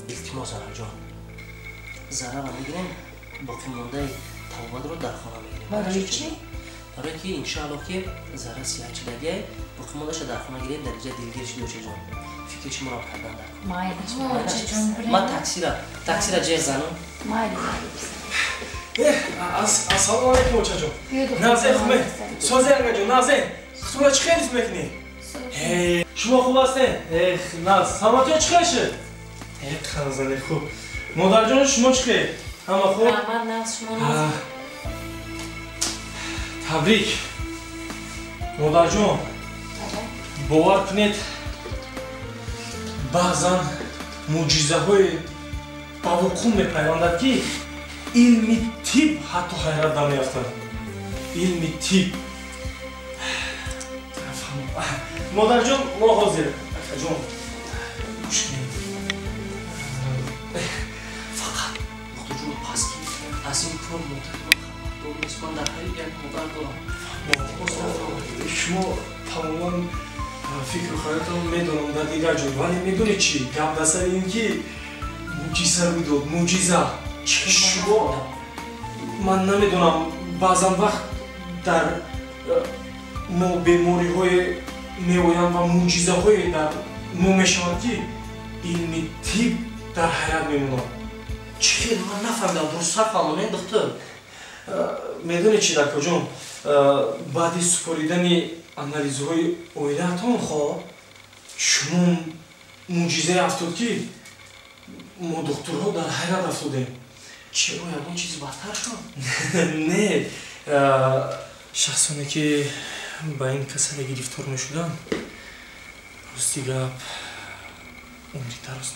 التماس زنک جان، ضرر میگیریم، باقی مانده توبت رو در خانه میگیریم. برای چی؟ برای که انشاءالله که ذره سیاه چیدگی باقی ماندهش در خانه گیریم، در اینجا دلگیر شده چه جان. فکر شما را کردن در کنم. مایلی من تاکسی را جه زنم. مایلی السلام علیکم موچه جان. نازه خوبه. سازه انگا جان، نازه. خطوره چی خیلیت میکنی؟ شما خوب هستین؟ ناز، سلامتی ها چی خیلیشه؟ خانزنه خوب. مادر جان شما چی خیلی؟ همه خوب؟ من ناز شما ناز. تبریک. مادرجان باور کنید بعضا معجزه های با وقوع میپیوندد که علم طب حتی حیرت نمیافتد. علم طب مادرجان ما حاضر. جان گوش کنید. فقط دکتر جون پس که از این کار مطمئن نیست. من در هر یک مدار دارم. شما تماما فکر خودتون میدونم در دیگر جور، ولی میدونی چی؟ گپ در سر این که معجزه روی داد. معجزه شما من نمیدونم بعضا وقت در ما بیماری های میویند و معجزه های در ما میشوند که علم طب در حیرت میمونم. چی؟ من نفهمیدم. درست فهمونین دکتر؟ میدونی چی دکتر جون؟ بعد سپاریدن آنالیزهای اویلتون خواه شما معجزه افتاد که ما دکترها در حیرت افتادیم. چی رو یادون چیزی بدتر شد؟ نه شخصانی که با این کسل گرفتار میشدن راستی گپ عمری دراز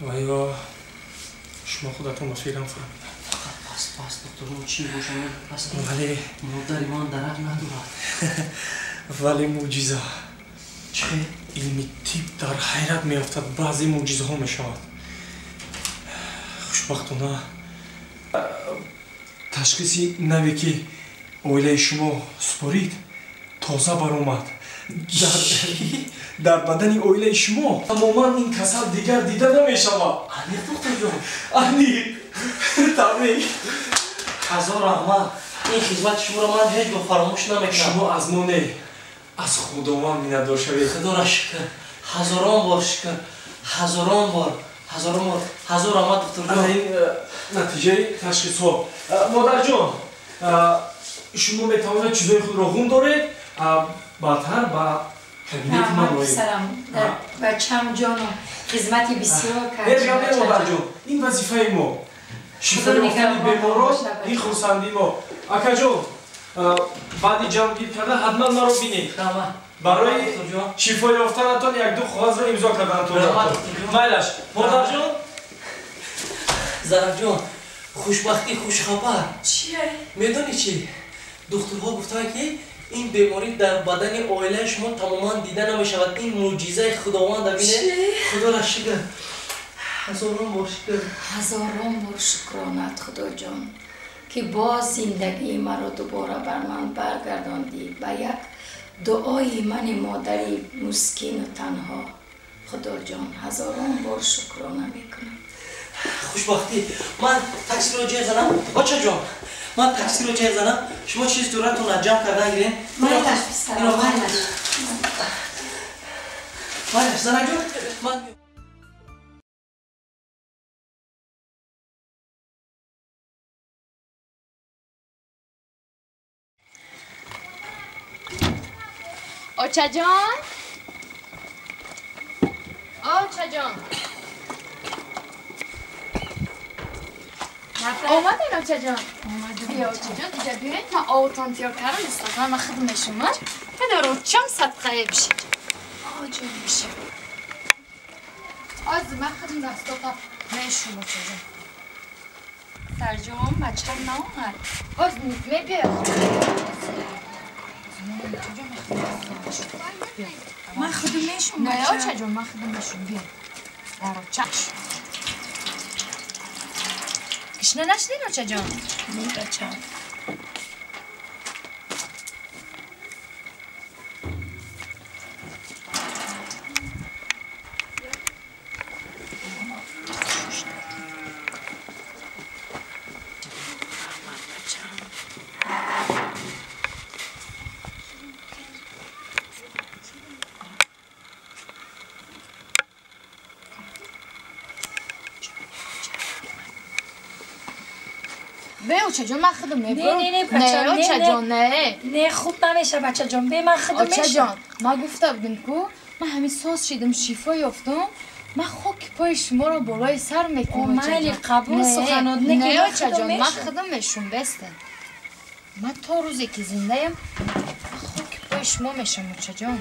نمیدیدم و یا شما خودتون فکرم فهمیدم. پس دکترون چی باشم؟ پس ولی مادر ایمان درک ندارد. ولی معجزه چی؟ علم طب در حیرت میافتد. بعضی معجزه ها میشود. خوشبختانه تشخیصی نوی که اویله شما سپارید تازه برآمد. در بدن اویله شما تماما این کسل دیگر دیده نمیشود. انیق دکتر جون. انیق تبریک. هزار رحمت. این خدمت شما را من هیچ فراموش نمیکنم. شما از ما نه، از خداوند میندار شوید. خدا را شکر. هزاران بار شکر. هزاران بار. هزار رحمت دکتر جون. این نتیجه تشخیص ها. مادر جان شما میتوانید چیزای خود را هم دارید بعدتر با کابینت من روید. سلام بچه‌م جانم خدمتی بسیار کردم. هیچ مادر جان این وظیفه ما. شفای یافتن بیماران این خورسندی ما. اکا جان بعد جمع گیر کرده حتما مرا بینید. برای شفای یافتنتان یک دو کاغذ را امضا کردم. میلش مادر جان. زرق جان خوشبختی خوش خبر. چیه؟ میدونی چی؟ دکترها گفتن که این بیماری در بدن اویله شما تماما دیده نمیشود. این معجزه خداوند ببینه. خدا را شکر. هزاران بار شکر. هزاران بار شکرانت خدا جان که باز زندگی مرا دوباره بر من برگرداندی به یک دعای من مادری مسکین و تنها. خدا جان هزاران بار شکرانه میکنم. خوشبختی. من تاکسی رو جای زنم. بچه جان من تاکسی رو جای زنم. شما چیز دورتون جمع کردن گیرین. مایلش بسرم مایلش زنم جان من آچه جان آچه جان اومدین آچه جان؟ بیا آچه جان اینجا بیرین من آوتان تیار کردم استقلال من خدمه شما بده رو چم صدقه بشه آجا میشه آزی من خدم دستا تا میشون آچه جان سرجان بچه هم نامد آز می بیا من خدمشون نه آچه جان من خدمشون بیا در رو چشم گشنه نشدین آچه جان؟ نه بچه هم به آچه جان من خودم نه بچه آچه جان نه خوب نمیشه بچه جان به من خودم آچه جان ما گفته بودم که من همین ساز شیدم شیفا یافتم من خاک پای شما را بالای سر میکنم مالی قبول سخنات نه آچه جان من خودم میشون بسته من تا روزی که زنده‌ام خاک پای شما میشم بچه جان.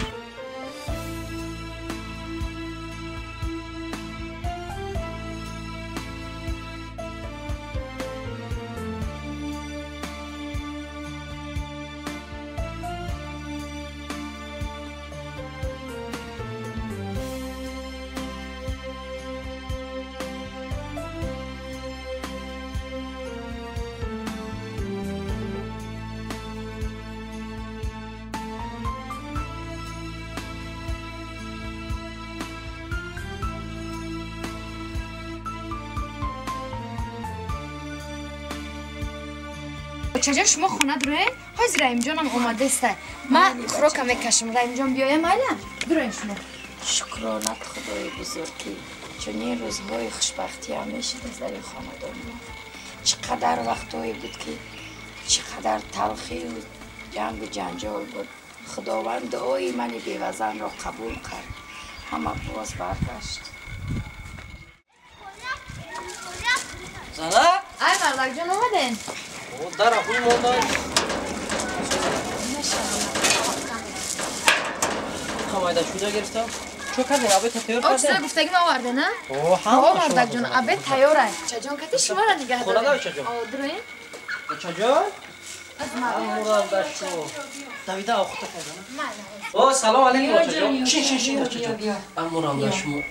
چجا شما خونه دروین؟ حاضر رایم جانم اومده است. من خوراک میکشم. رایم جان بیایم مایلم. دروین شما. شکرانت خدای بزرگی. چون این روزهای خوشبختی همیشه در این خاندان ما. چقدر وقتایی بود که چقدر تلخی و جنگ و جنجال بود. خداوند دعای من بیوزن را قبول کرد. اما باز برگشت. زنه؟ ای مردک جان اومدین؟ در اخوی موندن خمایده شده گرفتم چو کردین عبید تیار آج سر کردین؟ گفتگی ما آورده نه؟ هم مردک جان عبید تیاره چه جان کتی شما را نگه خونه داریم؟ داری چه جان؟ دروین؟ چه جان؟ امورم داشتو دویده آخوته کردن؟ او سلام علیکم چه جان؟ شین چه جان؟ امورم داشتو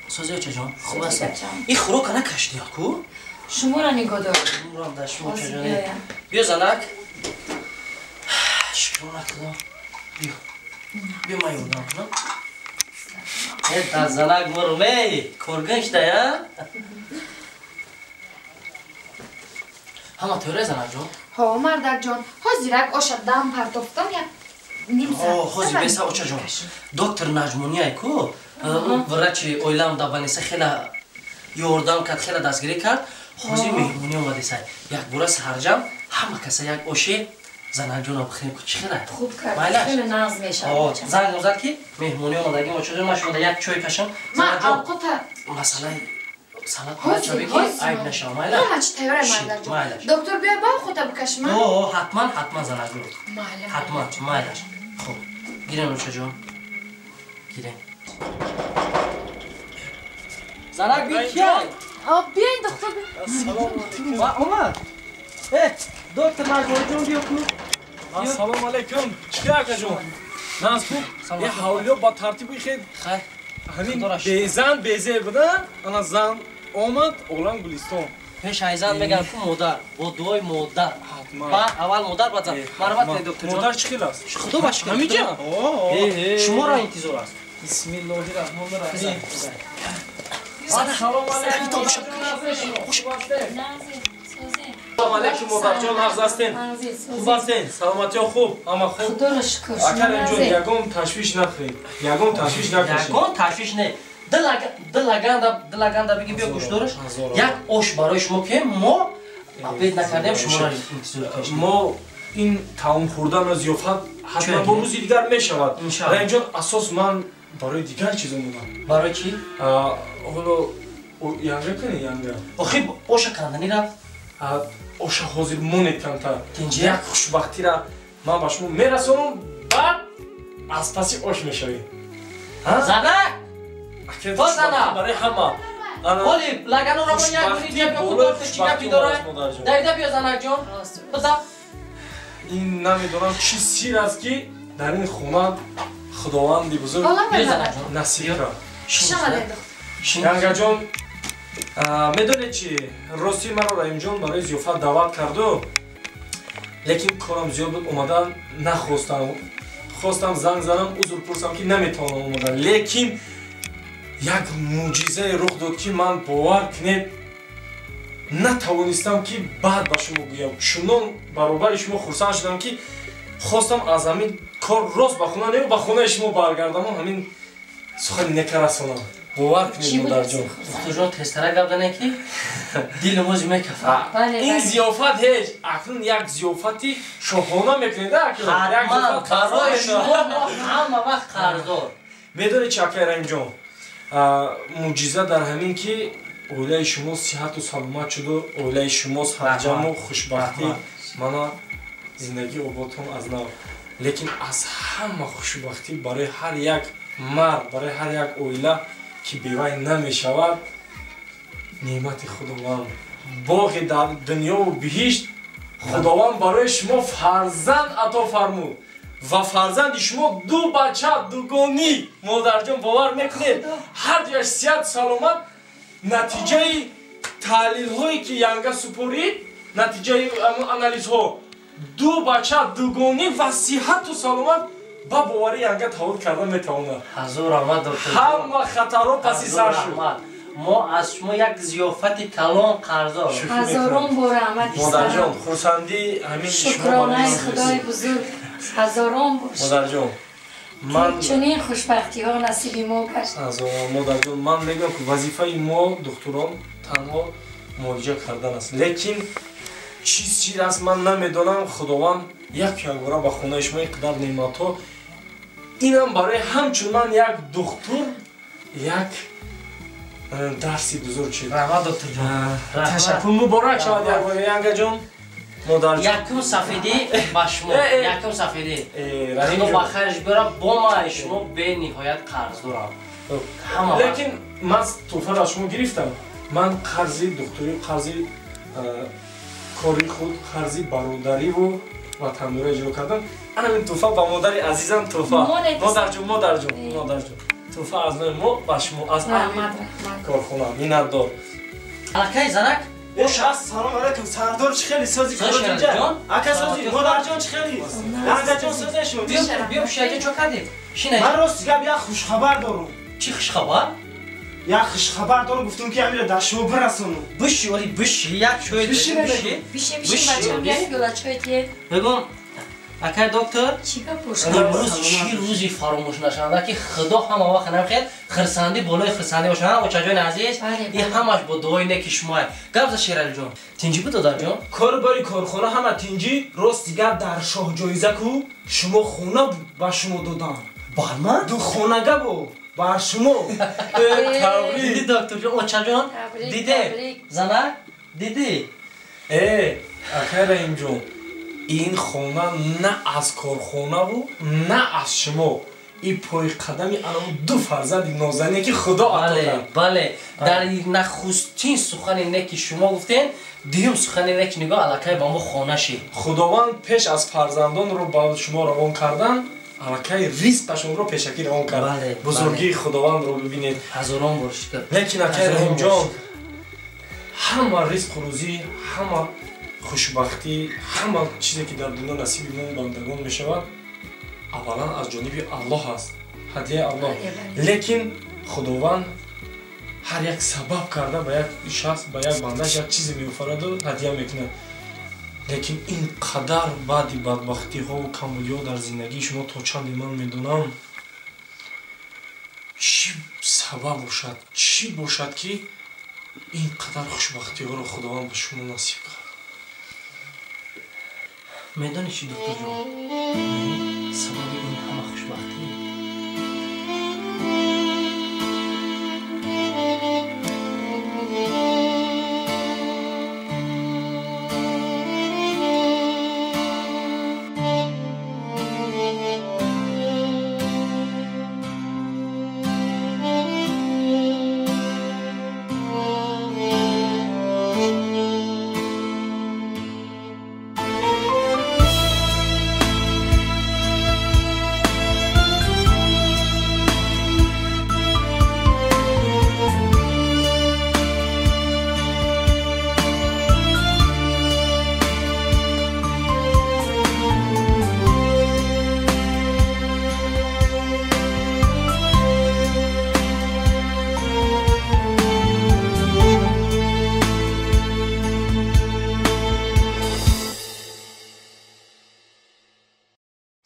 سازی چه جان؟ خوب هستم این خروک نکشتی ها کو؟ شما را نگاه دارم. امورم داشتو چه جانی؟ بیا زنک شکرانت خدا بیا ما یودم کنم تا زنک مرومی کرگنش دایا همه تیوره زنک جان؟ ها مردک جان حاضرک آشد دم پرتافتم یک نیم ساعت خوزی بیسا اوچه جان دکتر نجمونی های کو ورچی اویلام دابانیسه خیلی یوردان کرد خیلی دستگیری کرد خوزی مهمونی اومده سای یک برس هرجم همه کسی یک اوشی زنک جان بخیریم که چی خیلی خوب کرد. خیلی ناز میشه. زنگ نوزد که مهمونی اومدگی ما چجور مشون یک چای کشم من اوقات مسئله سلات مچابی که عیب نشه مایلا نه چه تیاره مردک جان دکتر بیا با خودت بکشم حتما زنک جان معلم حتما مایلا خوب گیرن اوچه جان گیرن زنک بی کیه؟ بیاین دکتر بیا اومد دکتر نجمونی جون بیا کو السلام علیکم چیکار کجون ناز خوب یه حوالیو با ترتیبی خیر خیر همین بیزن بیزه بودن انا زن اومد اولان گلستان پیش ایزن میگن که مادر با دوای مادر حتما با اول مادر بعد زن مرحبت دکتر جان مادر چی خیلی است خدا باشه همینجا شما را انتظار است بسم الله الرحمن الرحیم سلام علیکم سلام علیکم مادر جان نغز هستین خوب هستین سلامتی ها خوب اما خوب خدا را شکر. اکر اینجا یگم تشویش نخورید یگم تشویش نکشید یکان تشویش نه دلگنده بگی بیا گوشتورش یک آش برای شما که ما عبید نکردیم شما را انتظار کشیم ما این تمام خوردن و زیافت حتما با روزی دیگر می شود رنگ جان اساس من برای دیگر چیز موندم برای چی؟ اولو ینگه کنی ینگه آخی آش کندنی رفت آشه حاضر مونید کمتر تنجه؟ یک خوشبختی را من با شما میرسونم بعد از پسی آش میشوید زنک با زنه برای همه اولی لگنو را من یک بودی بیا کن دارتش چی نپی داره دایده بیا زنک جان بدا این نمیدونم چی سیر است که در این خونه خداوندی بزرگ بیا زنک جان نصیب کرد شما دکتر ینگه جان میدونی چی راستی مرا رایم جان برای زیافت دعوت کردو لیکن کارم زیاد بود اومدن خواستم زنگ زنم عذر پرسم که نمیتونم اومدن لیکن یک معجزه رخ داد که من باور کنید نتوانستم که بعد با شما گویم چنان برابر شما خرسند شدم که خواستم از همین کار راست به خونه نیم به خونه شما برگردم و همین سخن نکرسونم باور کنید مادر جان دکتر جان تستره گفتنه که دیل موز میکفه این زیافت هیچ اکنون یک زیافتی شاهانه میکنید حتما برای شما ما همه وقت قرضدار میدونی چکه رنگ جان معجزه در همین که اولای شما صحت و سلامت شد و اولای شما هرجم و خوشبختی مانا зиндагӣ ободкун аз нав. Лекин аз ҳама хушбахтӣ барои ҳар як мард, барои ҳар як оила ки бевай намешавад, неъмати Худованд, боғи дар дунёву биҳишт Худованд барои шумо фарзанд ато фармуд ва фарзанди шумо ду бача дугонӣ. Модарҷон, бовар мекунед ҳар ҷояш сиҳат саломат, натиҷаи таҳлилҳое ки янга супорид, натиҷаи анализҳо, ду бача дугонӣ ва сиҳату саломат ба бовари янга таҳвил кардан метавонад. ҳазор раҳмат доктор. ҳама хатарҳо паси сар шуд. мо аз шумо як зиёфати калон қарздор. ҳазорон бор раҳмат Модарҷон, хурсандӣ ҳамин шукронаи худои бузург ҳазорон бош. Модарҷон, ман чунин хушбахтиҳо насиби мо гашт. Модарҷон, ман мегӯям ки вазифаи мо духтурон танҳо муолиҷа кардан аст. Лекин чиз чиз аст ман намедонам. Худованд якбора ба хонаи шумо инқадар неъматҳо, инам барои ҳамчун ман як духтур як дарси бузург шуд. Раҳмат докторҷон. Ташаккур муборак шавад янгаҷон. Модарҷон, якум сафедӣ ба шумо. Якум сафедӣ. Раҳим Худо ҷон. ба хайрш биёрад. Бо ман шумо бениҳоят қарздорам. Лекин ман тӯҳфаро аз шумо гирифтам. Ман қарзи духтурӣ, қарзи кори худ, қарзи бародариву ватандорӣ эҷро кардам. Анамин тӯҳфа ба модари азизам тӯҳфа. Модарҷон. Тӯҳфа аз нои мо ба шумо аз раҳмат. корхона. Миннатдор. Алакай занак. Салом алейкум. Сардор чӣ хели сози Сарҷон. ака сози модарҷон чӣ хели? Янгаҷон созе шуд. Биё шияҷа чо кардем. Шинай. Ман рост гап як хушхабар дорам. Чӣ хушхабар? Як хушхабар дорам, гуфтам ки амира дар шумо бирасонам. Биши, оли биши, як чой биши. Бишем бачам як гӯла чой тие. Бегум, акай доктор, Чӣ гап бош? имрӯз чӣ рӯзи фаромӯшнашаванда ки Худо ҳама вақт намехоҳад хирсандӣ болои хирсандӣ бошад. Очаҷони азиз, ин ҳамаш бо дуои неки шумоаст. Гап за Шералиҷон. Тинҷӣ буд додарҷон? Корбари корхона ҳама тинҷӣ, рости гап дар шоҳҷоиза ку шумо хона ба шумо додам. Бар ман? Ду хонага бо бар шумо. Диди докторҷон, очаҷон? Диде? Занак? Диди? Акай Раҳимҷон, ин хона на аз корхонаву на аз шумо. И пои қадами анам ду фарзанди нозание ки Худо ато кард. Бале, дар нахустин сухани неки шумо гуфтен, дуюм сухани неки нигоҳ алакай ба мо хона шид. Худованд пеш аз фарзандонро ба шумо равон кардан, алакай ризқашонро пешакӣ равон кард. Бузургии Худовандро бибинед. Ҳазорон бор шукр. Лекин акай Раҳимҷон, ҳама ризқу рӯзӣ, ҳама хушбахтӣ, ҳама чизе ки дар дунё насиби мо бандагон мешавад, аввалан аз ҷониби Аллоҳ аст. ҳадияи Аллоҳ. Лекин Худованд ҳар як сабаб карда ба як шахс, ба як бандааш як чизе меофараду ҳадия мекунад. Лекин ин қадар баъди бадбахтиҳову камбудиҳо дар зиндагии шумо то чанде ман медонам, чӣ сабаб бошад, чӣ бошад ки ин қадар хушбахтиҳоро Худованд ба шумо насиб кард? Медонӣ чӣ докторҷон? Сабаби ин ҳама хушбахтӣ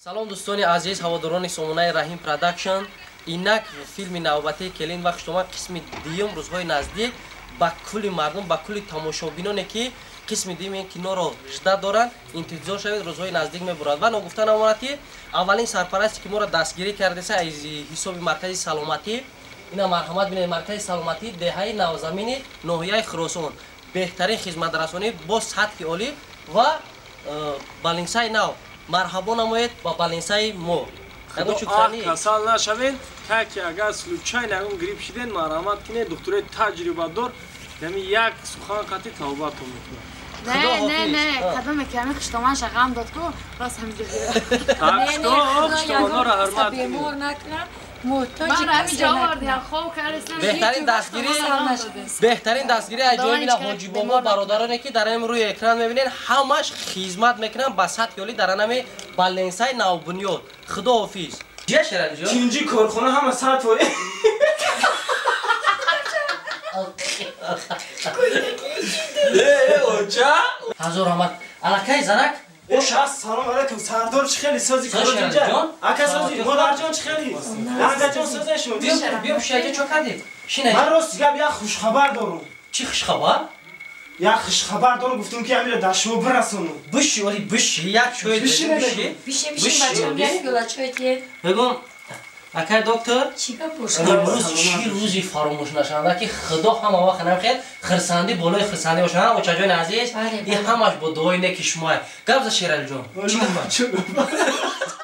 салом дӯстони азиз, ҳаводорони сомонаи Раҳим Production. Инак филми навбатии Келин ва Хуштомад қисми дуюм рӯзҳои наздик ба кулли мардум, ба кулли тамошобиноне ки қисми дуюми киноро жда доранд, интизор шавед, рӯзҳои наздик мебурад. Ва ногуфта намонад ки аввалин сарпарасте ки моро дастгирӣ кардеса аз ҳисоби маркази саломатӣ, ина марҳамат бинед, маркази саломатӣ деҳаи навзамини ноҳияи Хӯросон, беҳтарин хизматрасонӣ бо сатҳи олӣ ва балинсаи нав марҳабо намоед ба балинсаи мо. Ягон чукрани касал нашавен, таки агар случайно ягон грипп шиден, марҳамат кинед, доктори таҷрибадор ями як сухан қати тавбатон мекунад. نه کدام میکنه خشتمان شغام داد کو راست هم دیگه خشتمان‌ها را حرمت کنید. بیمار نکنم محتاج من همینجا آوردیم خوب کردستم بهترین دستگیری اجایب حاجی بابا برادرانی که در روی اکران میبینین همش خدمت میکنن با سطح عالی در نام بالنسای نوبنیاد. خداحافظ. جه شرال جان اینجی کارخانه هم ساعت وای اوچا حضور احمد الکای زنک اوشا سلام علیکم سردار چه خیلی سازی کارو اینجا اکا سازی مادر جان چه خیلی ننده جان سازی شما بیا شیجه چو کردید شینه من راست دیگه یک خوش خبر دارم چی خوش خبر یک خوش خبر دارم گفتم که امیر در شما برسونم بشی ولی بشی یک چوی بشی بیشه بچه‌م یک گلا چای دیگه بگم اکای دکتر چیکار امروز چی روزی فراموش نشونده که خدا همه وقت نمیخواد خرسندی بالای خرسندی باشن و چجای عزیز این همش با دعای نیک شما گفت شیرال جان چی